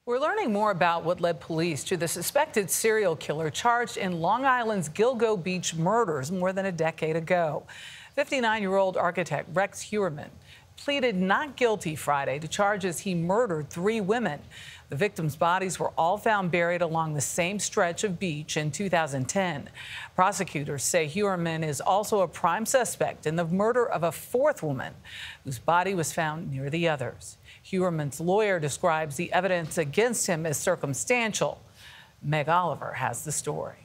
We're learning more about what led police to the suspected serial killer charged in Long Island's Gilgo Beach murders more than a decade ago. 59-year-old architect Rex Heuermann pleaded not guilty Friday to charges he murdered 3 women. The victims' bodies were all found buried along the same stretch of beach in 2010. Prosecutors say Heuermann is also a prime suspect in the murder of a 4th woman, whose body was found near the others. Heuermann's lawyer describes the evidence against him as circumstantial. Meg Oliver has the story.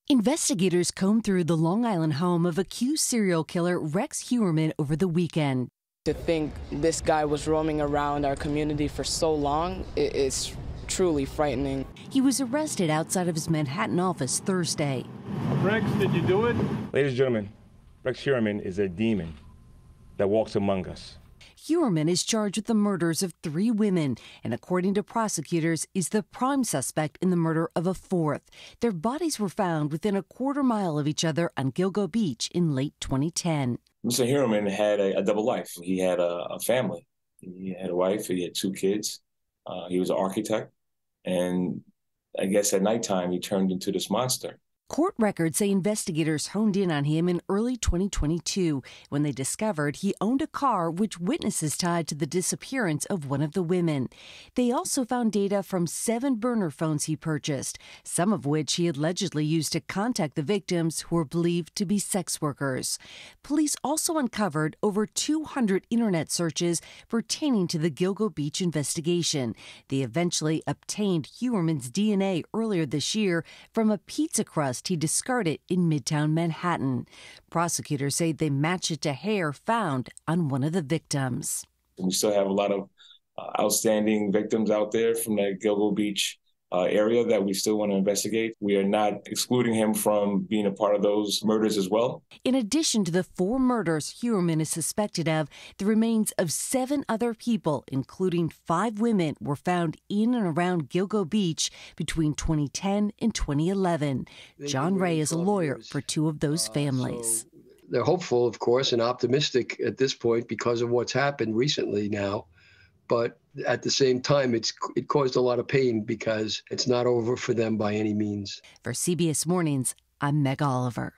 Investigators combed through the Long Island home of accused serial killer Rex Heuermann over the weekend. To think this guy was roaming around our community for so long is truly frightening. He was arrested outside of his Manhattan office Thursday. Rex, did you do it? Ladies and gentlemen, Rex Heuermann is a demon that walks among us. Heuermann is charged with the murders of 3 women and, according to prosecutors, is the prime suspect in the murder of a 4th. Their bodies were found within a quarter mile of each other on Gilgo Beach in late 2010. Mr. Heuermann had a double life. He had a family. He had a wife. He had 2 kids. He was an architect. And I guess at nighttime, he turned into this monster. Court records say investigators honed in on him in early 2022 when they discovered he owned a car which witnesses tied to the disappearance of one of the women. They also found data from 7 burner phones he purchased, some of which he allegedly used to contact the victims who were believed to be sex workers. Police also uncovered over 200 internet searches pertaining to the Gilgo Beach investigation. They eventually obtained Heuermann's DNA earlier this year from a pizza crust he discarded in Midtown Manhattan. Prosecutors say they match it to hair found on one of the victims. We still have a lot of outstanding victims out there from the Gilgo Beach area that we still want to investigate. We are not excluding him from being a part of those murders as well. In addition to the 4 murders Heuermann is suspected of, the remains of 7 other people, including 5 women, were found in and around Gilgo Beach between 2010 and 2011. John Ray is a lawyer for 2 of those families. They're hopeful, of course, and optimistic at this point because of what's happened recently now. But at the same time, it caused a lot of pain because it's not over for them by any means. For CBS Mornings, I'm Meg Oliver.